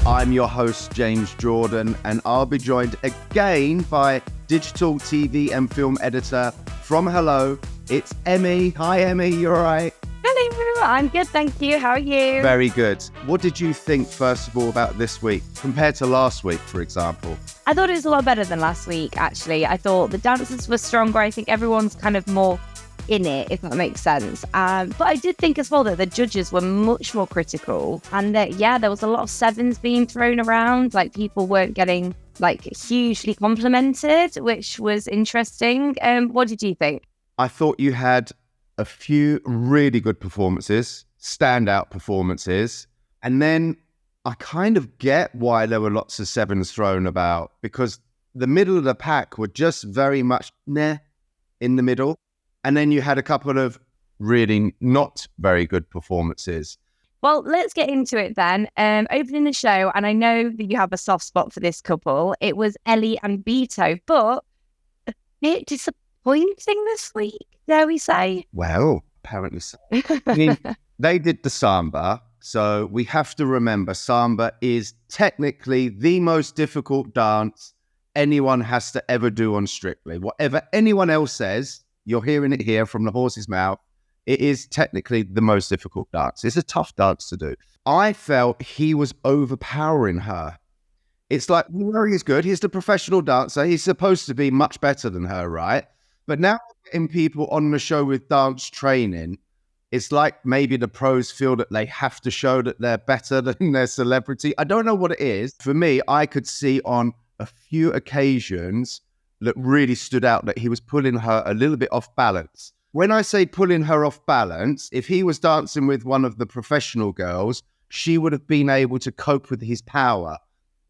I'm your host, James Jordan, and I'll be joined again by digital TV and film editor from Hello. It's Emmy. Hi, Emmy. You all right? Hello, I'm good, thank you. How are you? Very good. What did you think, first of all, about this week compared to last week, for example? I thought it was a lot better than last week, actually. I thought the dancers were stronger. I think everyone's kind of more in it, if that makes sense. But I did think as well that the judges were much more critical, and that, there was a lot of sevens being thrown around. Like, people weren't getting hugely complimented, which was interesting. What did you think? I thought you had a few really good performances, standout performances, and then I kind of get why there were lots of sevens thrown about, because the middle of the pack were just very much in the middle. And then you had a couple of really not very good performances. Well, let's get into it then. Opening the show, and I know that you have a soft spot for this couple, it was Ellie and Beto, but a bit disappointing this week, dare we say? Well, apparently so. I mean, they did the samba, so we have to remember samba is technically the most difficult dance anyone has to ever do on Strictly. Whatever anyone else says, you're hearing it here from the horse's mouth. It is technically the most difficult dance. It's a tough dance to do. I felt he was overpowering her. It's like, well, he's good. He's the professional dancer. He's supposed to be much better than her, right? But now getting people on the show with dance training, it's like maybe the pros feel that they have to show that they're better than their celebrity. I don't know what it is. For me, I could see on a few occasions that really stood out that he was pulling her a little bit off balance. When I say pulling her off balance, if he was dancing with one of the professional girls, she would have been able to cope with his power.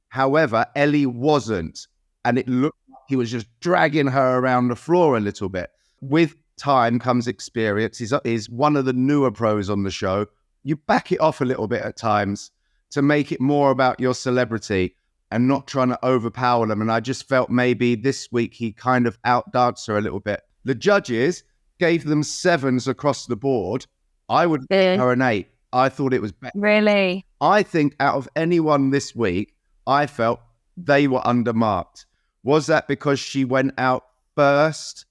However, Ellie wasn't, and it looked like he was just dragging her around the floor a little bit. With time comes experience. He's one of the newer pros on the show. You back it off a little bit at times to make it more about your celebrity and not trying to overpower them. And I just felt maybe this week he kind of outdanced her a little bit. The judges gave them sevens across the board. I would give her an 8. I thought it was better. Really? I think out of anyone this week, I felt they were undermarked. Was that because she went out first?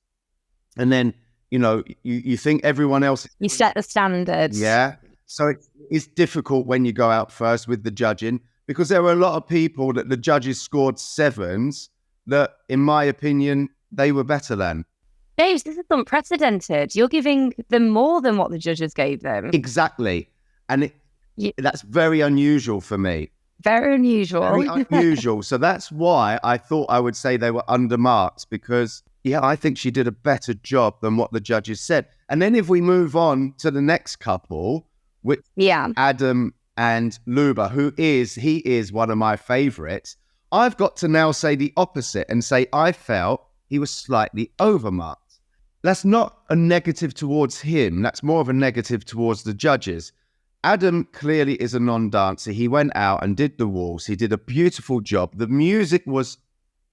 And then, you think everyone else... You set the standards. Yeah. So it's difficult when you go out first with the judging, because there were a lot of people that the judges scored sevens that, in my opinion, they were better than. James, this is unprecedented. You're giving them more than what the judges gave them. Exactly. And that's very unusual for me. Very unusual. Very unusual. So that's why I thought I would say they were undermarked, because, I think she did a better job than what the judges said. And then if we move on to the next couple, with Adam and Luba, he is one of my favorites. I've got to now say the opposite and say I felt he was slightly overmarked. That's not a negative towards him. That's more of a negative towards the judges. Adam clearly is a non-dancer. He went out and did the waltz. He did a beautiful job. The music was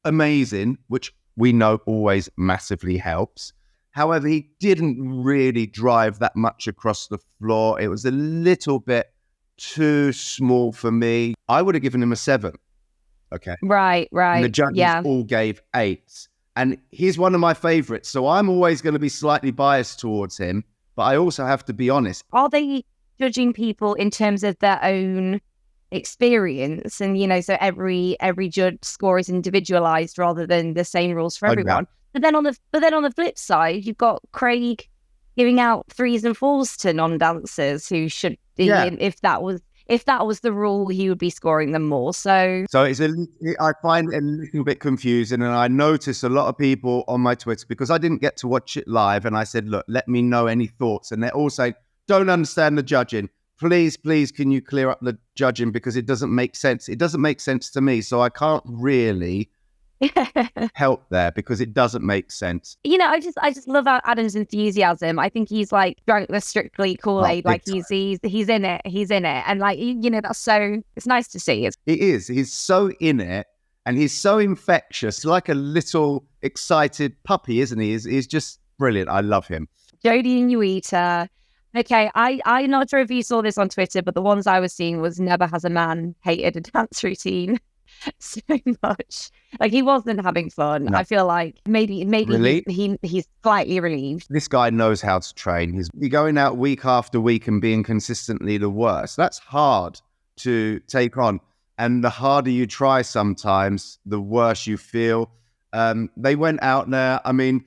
amazing, which we know always massively helps. However, he didn't really drive that much across the floor. It was a little bit too small for me. I would have given him a 7. Okay. Right. And the judges all gave 8s. And he's one of my favorites. So I'm always going to be slightly biased towards him. But I also have to be honest. Are they judging people in terms of their own experience? And, so every judge score is individualized rather than the same rules for everyone. Okay. But then on the flip side, you've got Craig giving out 3s and 4s to non-dancers who should be, if that was the rule, he would be scoring them more. So I find it a little bit confusing, and I notice a lot of people on my Twitter, because I didn't get to watch it live, and I said, look, let me know any thoughts. And they're all saying, don't understand the judging. Please, can you clear up the judging, because it doesn't make sense. It doesn't make sense to me, so I can't really help there, because it doesn't make sense. I just love Adam's enthusiasm. I think he's like drunk the Strictly Kool-Aid. He's in it. And that's so, it's nice to see. It is. He's so in it, and he's so infectious, like a little excited puppy, isn't he? He's just brilliant. I love him. Jodie and Yuita, Okay, I'm not sure if you saw this on Twitter, but the ones I was seeing was never has a man hated a dance routine so much. Like he wasn't having fun. No. I feel like maybe Really? he's slightly relieved. This guy knows how to train. He's going out week after week and being consistently the worst. That's hard to take on. And the harder you try sometimes, the worse you feel. They went out there. I mean,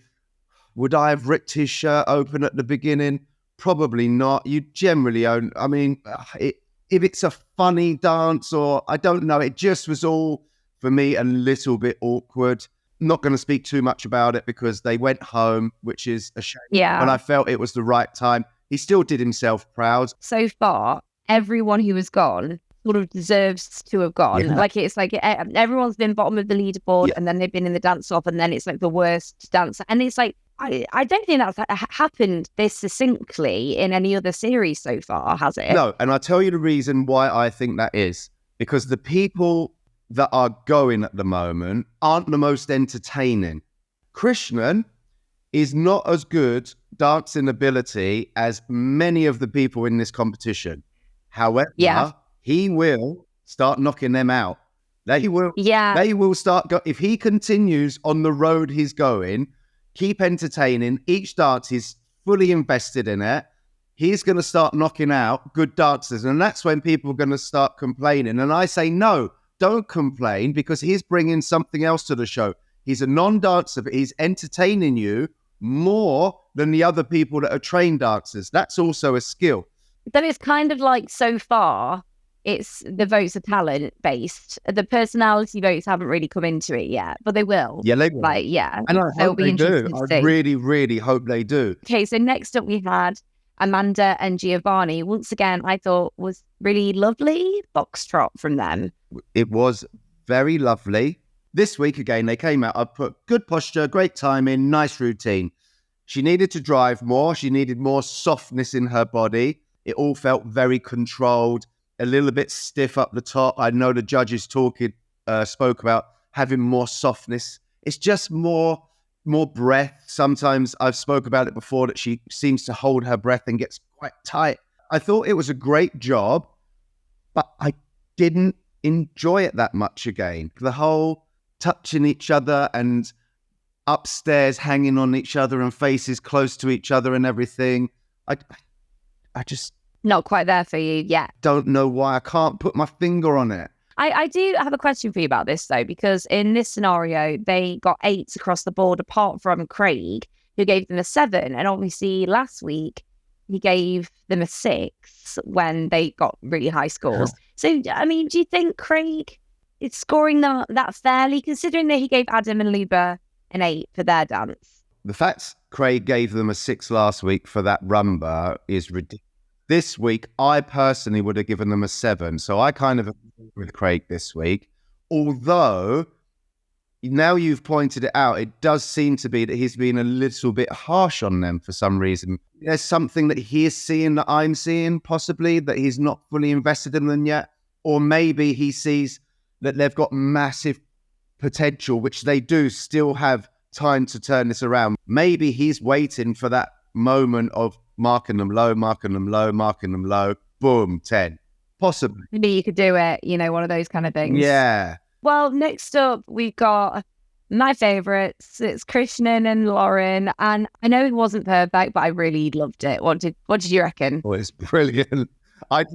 would I have ripped his shirt open at the beginning? Probably not. You generally own. I mean, if it's a funny dance or I don't know, it just was all for me a little bit awkward. Not going to speak too much about it because they went home, which is a shame. Yeah. But I felt it was the right time. He still did himself proud. So far, everyone who has gone sort of deserves to have gone. Yeah. Like it's like everyone's been bottom of the leaderboard and then they've been in the dance off and then it's like the worst dancer. And it's like, I don't think that's happened this succinctly in any other series so far, has it? No, and I'll tell you the reason why I think that is. Because the people that are going at the moment aren't the most entertaining. Krishnan is not as good dancing ability as many of the people in this competition. However, he will start knocking them out. They will start, if he continues on the road he's going, keep entertaining, each dance he's fully invested in it, he's going to start knocking out good dancers. And that's when people are going to start complaining. And I say, no, don't complain because he's bringing something else to the show. He's a non-dancer, but he's entertaining you more than the other people that are trained dancers. That's also a skill. Then it's kind of like so far, it's the votes are talent based. The personality votes haven't really come into it yet, but they will. Yeah, they will. And I hope they do. I really, really hope they do. Okay, so next up we had Amanda and Giovanni. Once again, I thought was really lovely foxtrot from them. It was very lovely. This week again, they came out. I put good posture, great timing, nice routine. She needed to drive more. She needed more softness in her body. It all felt very controlled, a little bit stiff up the top. I know the judges spoke about having more softness. It's just more breath. Sometimes I've spoke about it before that she seems to hold her breath and gets quite tight. I thought it was a great job, but I didn't enjoy it that much again. The whole touching each other and upstairs hanging on each other and faces close to each other and everything. I just... Not quite there for you yet. Don't know why. I can't put my finger on it. I do have a question for you about this, though, because in this scenario, they got 8s across the board, apart from Craig, who gave them a 7. And obviously, last week, he gave them a 6 when they got really high scores. So, I mean, do you think Craig is scoring that fairly, considering that he gave Adam and Luba an 8 for their dance? The fact Craig gave them a 6 last week for that rumba is ridiculous. This week, I personally would have given them a 7. So I kind of agree with Craig this week. Although, now you've pointed it out, it does seem to be that he's been a little bit harsh on them for some reason. There's something that he is seeing that I'm seeing, possibly, that he's not fully invested in them yet. Or maybe he sees that they've got massive potential, which they do still have time to turn this around. Maybe he's waiting for that moment of marking them low, boom, 10. Possibly. Maybe you could do it, one of those kind of things. Yeah. Well, next up, we've got my favourites. It's Krishnan and Lauren. And I know it wasn't perfect, but I really loved it. What did you reckon? Oh, it's brilliant. I'm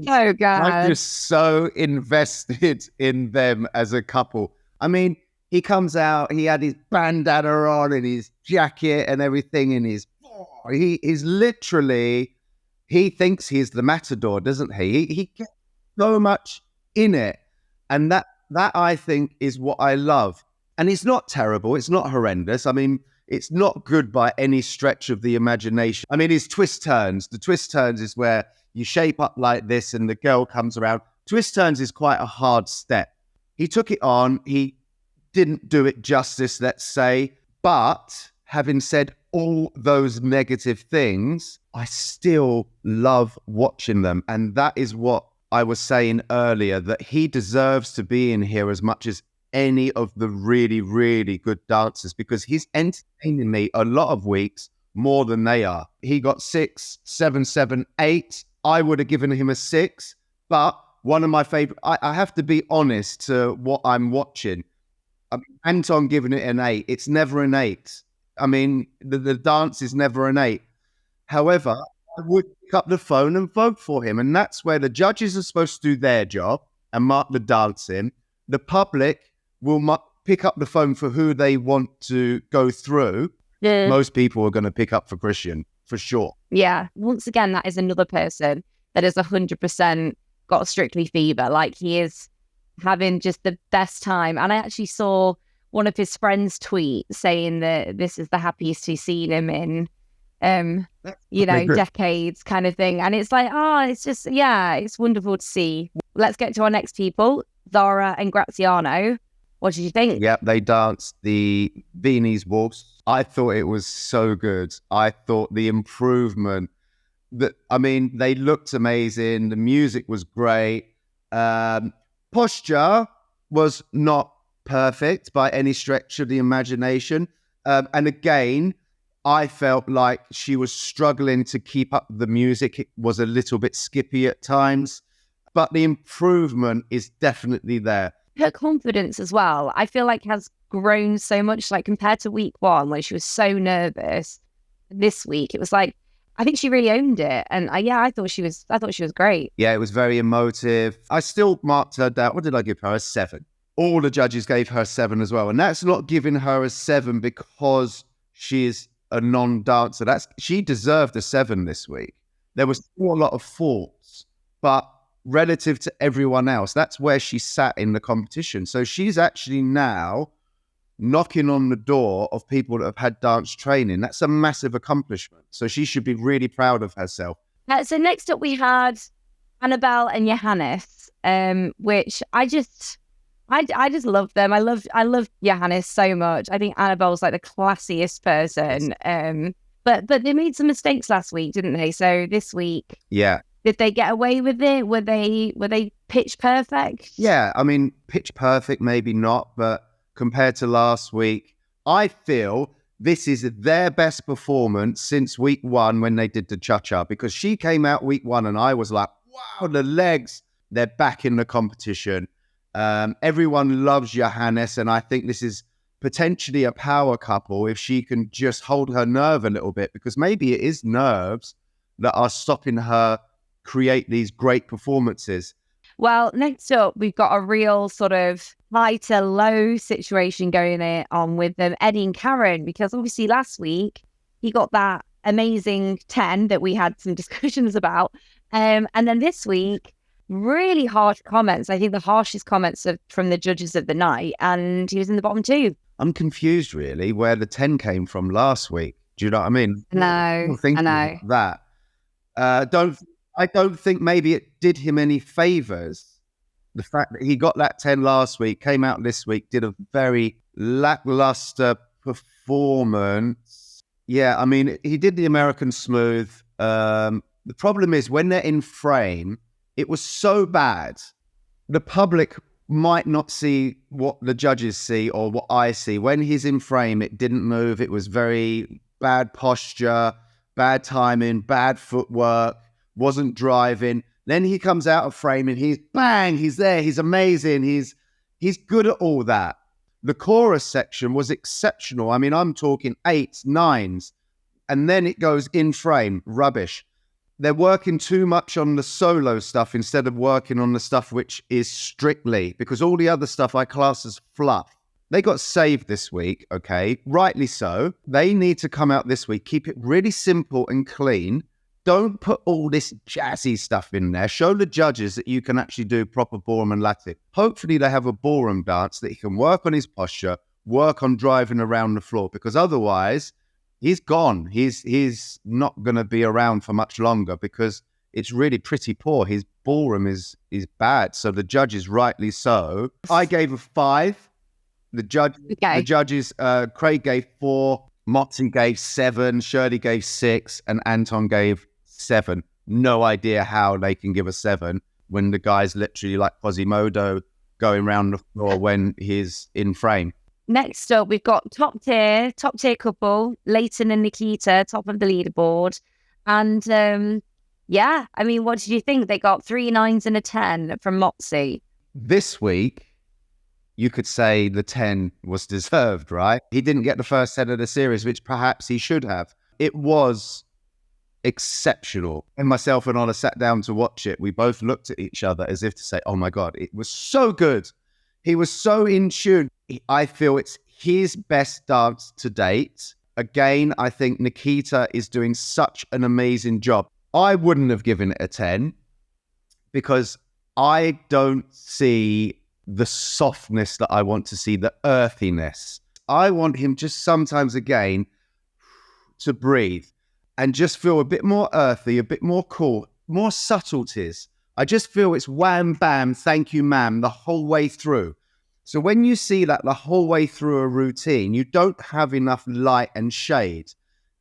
just so invested in them as a couple. I mean, he comes out, he had his bandana on and his jacket and everything, and he is literally, he thinks he's the matador, doesn't he? He gets so much in it. And that I think is what I love. And it's not terrible. It's not horrendous. I mean, it's not good by any stretch of the imagination. I mean, his twist turns. The twist turns is where you shape up like this and the girl comes around. Twist turns is quite a hard step. He took it on. He didn't do it justice, let's say. But having said all those negative things, I still love watching them. And that is what I was saying earlier, that he deserves to be in here as much as any of the really, really good dancers, because he's entertaining me a lot of weeks more than they are. He got 6, 7, 7, 8. I would have given him a 6, but one of my favorite, I have to be honest to what I'm watching. Anton giving it an 8. It's never an 8. I mean, the dance is never an 8. However, I would pick up the phone and vote for him. And that's where the judges are supposed to do their job and mark the dancing. The public will pick up the phone for who they want to go through. Yeah. Most people are going to pick up for Christian, for sure. Yeah. Once again, that is another person that is 100% got a Strictly fever. Like, he is having just the best time. And I actually saw one of his friends tweet saying that this is the happiest he's seen him in decades, kind of thing. And it's like, it's just, it's wonderful to see. Let's get to our next people, Zara and Graziano. What did you think? Yeah, they danced the Viennese waltz. I thought it was so good. I thought the improvement, they looked amazing. The music was great. Posture was not perfect by any stretch of the imagination. And again, I felt like she was struggling to keep up the music. It was a little bit skippy at times, but the improvement is definitely there. Her confidence as well, I feel like, has grown so much, like, compared to week 1 where she was so nervous. This week, it was like, I think she really owned it. And I thought she was great. Yeah, it was very emotive. I still marked her down. What did I give her? A 7. All the judges gave her a 7 as well. And that's not giving her a 7 because she is a non-dancer. She deserved a 7 this week. There was still a lot of faults, but relative to everyone else, that's where she sat in the competition. So she's actually now knocking on the door of people that have had dance training. That's a massive accomplishment. So she should be really proud of herself. So next up we had Annabelle and Johannes, which I just love them. I love Johannes so much. I think Annabelle's like the classiest person. But they made some mistakes last week, didn't they? So this week, did they get away with it? Were they pitch perfect? Yeah, I mean, pitch perfect, maybe not, but compared to last week, I feel this is their best performance since week 1 when they did the cha-cha, because she came out week 1 and I was like, wow, the legs, they're back in the competition. Everyone loves Johannes, and I think this is potentially a power couple if she can just hold her nerve a little bit, because maybe it is nerves that are stopping her create these great performances. Well, next up, we've got a real sort of high to low situation going on with them, Eddie and Karen, because obviously last week he got that amazing 10 that we had some discussions about. And then this week, really harsh comments. I think the harshest comments from the judges of the night, and he was in the bottom 2. I'm confused, really, where the 10 came from last week. Do you know what I mean? No, I know. That. I don't think maybe it did him any favors. The fact that he got that 10 last week, came out this week, did a very lackluster performance. Yeah, I mean, he did the American Smooth. The problem is when they're in frame, it was so bad. The public might not see what the judges see or what I see. When he's in frame, it didn't move. It was very bad posture, bad timing, bad footwork. Wasn't driving. Then he comes out of frame and he's there. He's amazing. He's good at all that. The chorus section was exceptional. I mean, I'm talking 8s, 9s, and then it goes in frame. Rubbish. They're working too much on the solo stuff instead of working on the stuff which is strictly, because all the other stuff I class as fluff. They got saved this week, okay? Rightly so. They need to come out this week, keep it really simple and clean. Don't put all this jazzy stuff in there. Show the judges that you can actually do proper ballroom and Latin. Hopefully they have a ballroom dance that he can work on his posture, work on driving around the floor, because otherwise he's gone. He's not going to be around for much longer because it's really pretty poor. His ballroom is bad. So the judges, rightly so. I gave a 5. The judges, Craig gave 4, Motzi gave 7, Shirley gave 6, and Anton gave 7. No idea how they can give a 7 when the guy's literally like Quasimodo going around the floor when he's in frame. Next up, we've got top tier couple, Leyton and Nikita, top of the leaderboard. And yeah, I mean, what did you think? They got 3 9s and a 10 from Motzi. This week, you could say the 10 was deserved, right? He didn't get the first 10 of the series, which perhaps he should have. It was exceptional. And myself and Ola sat down to watch it. We both looked at each other as if to say, oh my God, it was so good. He was so in tune. I feel it's his best dance to date. Again, I think Nikita is doing such an amazing job. I wouldn't have given it a 10 because I don't see the softness that I want to see, the earthiness. I want him just sometimes again to breathe and just feel a bit more earthy, a bit more cool, more subtleties. I just feel it's wham, bam, thank you, ma'am, the whole way through. So when you see that the whole way through a routine, you don't have enough light and shade.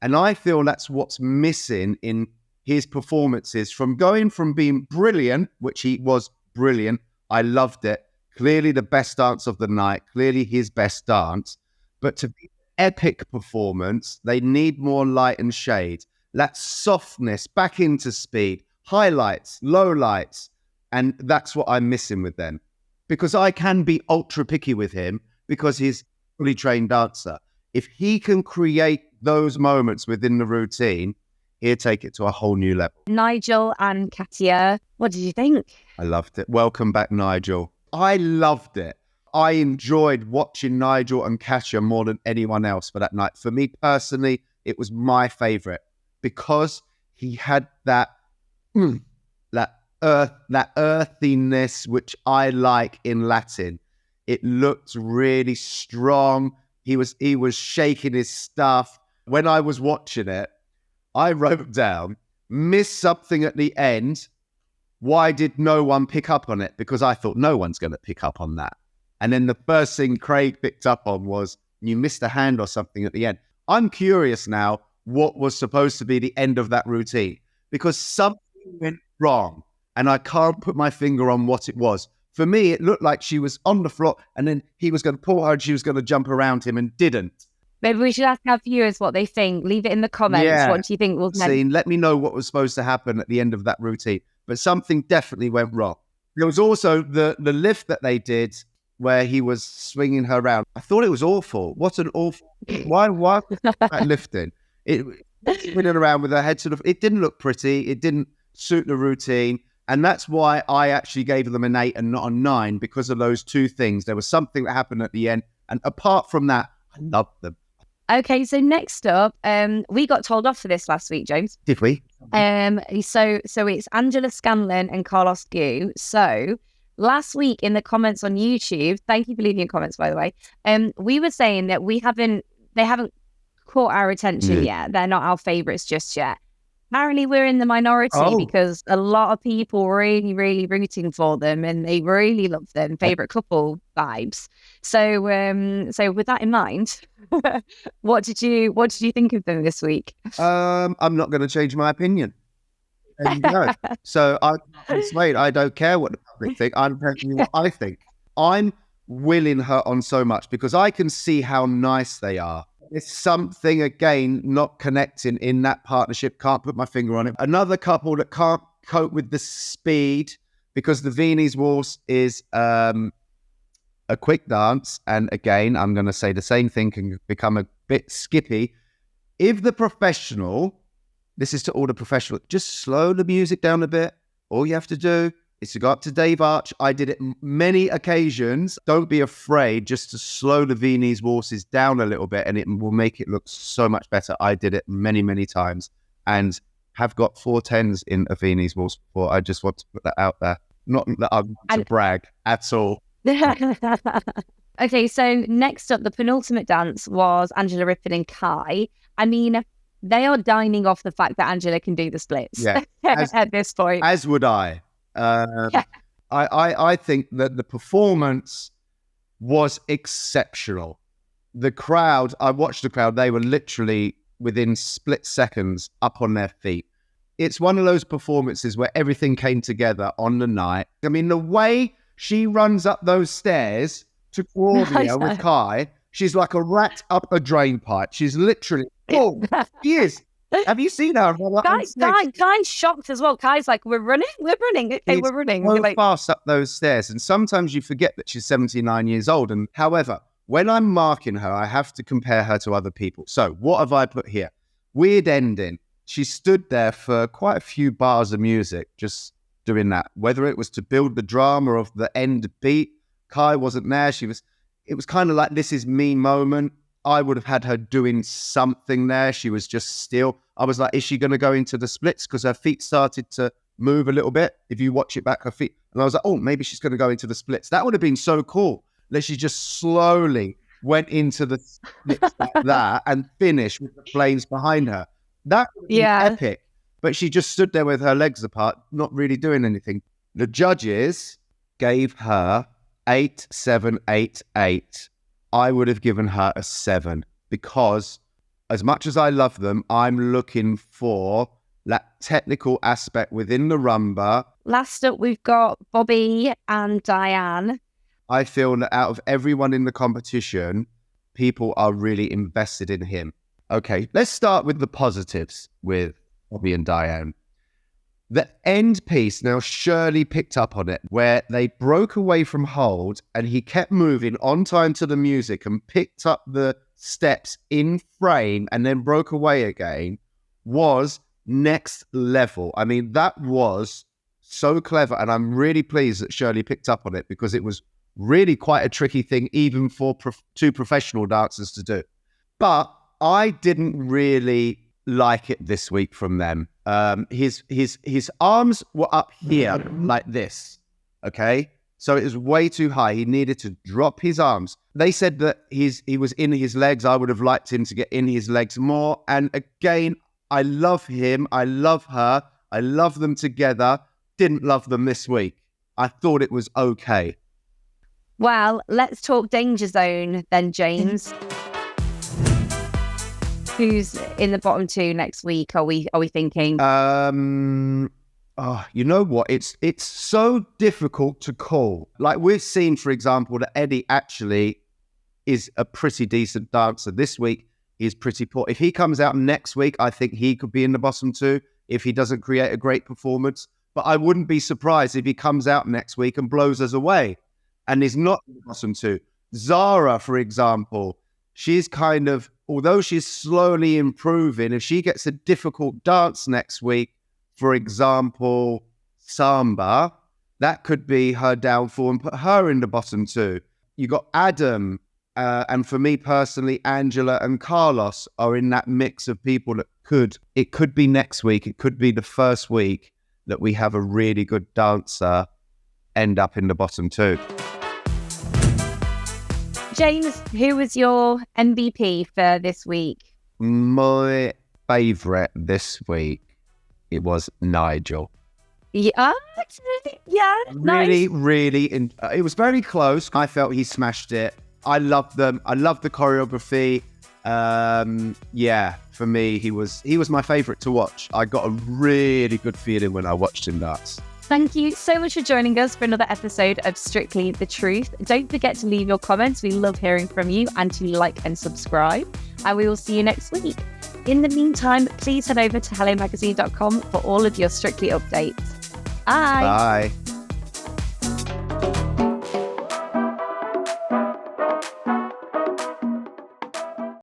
And I feel that's what's missing in his performances, from going from being brilliant, which he was brilliant, I loved it, clearly the best dance of the night, clearly his best dance, but to be epic performance, they need more light and shade. That softness back into speed, highlights, lowlights, and that's what I'm missing with them. Because I can be ultra picky with him because he's a fully trained dancer. If he can create those moments within the routine, he'll take it to a whole new level. Nigel and Katia, what did you think? I loved it. Welcome back, Nigel. I loved it. I enjoyed watching Nigel and Katia more than anyone else for that night. For me personally, it was my favorite because he had that earthiness, which I like in Latin. It looked really strong. He was shaking his stuff. When I was watching it, I wrote down, missed something at the end. Why did no one pick up on it? Because I thought no one's going to pick up on that. And then the first thing Craig picked up on was you missed a hand or something at the end. I'm curious now what was supposed to be the end of that routine because something went wrong and I can't put my finger on what it was. For me, it looked like she was on the floor and then he was going to pull her and she was going to jump around him and didn't. Maybe we should ask our viewers what they think. Leave it in the comments. Yeah. What do you think was meant? Let me know what was supposed to happen at the end of that routine. But something definitely went wrong. There was also the lift that they did where he was swinging her around. I thought it was awful. What an awful... Why was that lifting? It spinning around with her head sort of... It didn't look pretty. It didn't suit the routine. And that's why I actually gave them an 8 and not a 9 because of those two things. There was something that happened at the end. And apart from that, I loved them. Okay, so next up, we got told off for this last week, James. Did we? So it's Angela Scanlon and Carlos Gu. So last week in the comments on YouTube, thank you for leaving your comments, by the way. We were saying that they haven't caught our attention yet. They're not our favourites just yet. Apparently we're in the minority because a lot of people really, really rooting for them and they really love them. Favourite couple vibes. So with that in mind, what did you think of them this week? I'm not going to change my opinion. So I'm persuaded. I don't care what the public think. I'm telling you what I think. I'm willing her on so much because I can see how nice they are. It's something, again, not connecting in that partnership. Can't put my finger on it. Another couple that can't cope with the speed because the Viennese Waltz is a quick dance. And again, I'm going to say the same thing can become a bit skippy. If the professional, this is to all the professionals, just slow the music down a bit. All you have to do is to go up to Dave Arch. I did it many occasions. Don't be afraid just to slow the Viennese Waltzes down a little bit and it will make it look so much better. I did it many, many times and have got 4 10s in a Viennese Waltz before. I just want to put that out there. Not that I want to brag at all. Okay, so next up, the penultimate dance was Angela Rippon and Kai. I mean, they are dining off the fact that Angela can do the splits at this point. As would I. I think that the performance was exceptional. The crowd, I watched the crowd, they were literally within split seconds up on their feet. It's one of those performances where everything came together on the night. I mean, the way she runs up those stairs to Claudia with Kai, She's like a rat up a drain pipe. She's literally, oh, she is. Have you seen her? Kai's shocked as well. Kai's like, we're running. Okay, we're running. So like, fast up those stairs. And sometimes you forget that she's 79 years old. And however, when I'm marking her, I have to compare her to other people. So what have I put here? Weird ending. She stood there for quite a few bars of music, just doing that. Whether it was to build the drama of the end beat, Kai wasn't there. It was kind of like, this is me moment. I would have had her doing something there. She was just still. I was like, is she going to go into the splits? Because her feet started to move a little bit. If you watch it back, her feet. And I was like, oh, maybe she's going to go into the splits. That would have been so cool. That she just slowly went into the splits like that and finished with the flames behind her. That would be epic. But she just stood there with her legs apart, not really doing anything. The judges gave her 8, 7, 8, 8. I would have given her a 7 because as much as I love them, I'm looking for that technical aspect within the rumba. Last up, we've got Bobby and Diane. I feel that out of everyone in the competition, people are really invested in him. Okay, let's start with the positives with Bobby and Diane. The end piece, now Shirley picked up on it, where they broke away from hold and he kept moving on time to the music and picked up the steps in frame and then broke away again, was next level. I mean, that was so clever. And I'm really pleased that Shirley picked up on it because it was really quite a tricky thing, even for two professional dancers to do. But I didn't really like it this week from them. His arms were up here like this, okay? So it was way too high. He needed to drop his arms. They said that he was in his legs. I would have liked him to get in his legs more. And again, I love him. I love her. I love them together. Didn't love them this week. I thought it was okay. Well, let's talk Danger Zone then, James. Who's in the bottom two next week? Are we thinking? You know what? It's so difficult to call. Like we've seen, for example, that Eddie actually is a pretty decent dancer. This week, he's pretty poor. If he comes out next week, I think he could be in the bottom two if he doesn't create a great performance. But I wouldn't be surprised if he comes out next week and blows us away and is not in the bottom two. Zara, for example, she's kind of, although she's slowly improving, if she gets a difficult dance next week, for example, samba, that could be her downfall and put her in the bottom two. You got Adam, and for me personally, Angela and Carlos are in that mix of people that it could be next week, it could be the first week that we have a really good dancer end up in the bottom two. James, who was your MVP for this week? My favourite this week, it was Nigel. Yeah, Really, nice. really, it was very close. I felt he smashed it. I loved them. I loved the choreography. For me, he was my favourite to watch. I got a really good feeling when I watched him dance. Thank you so much for joining us for another episode of Strictly the Truth. Don't forget to leave your comments. We love hearing from you, and to like and subscribe. And we will see you next week. In the meantime, please head over to hellomagazine.com for all of your Strictly updates. Bye. Bye.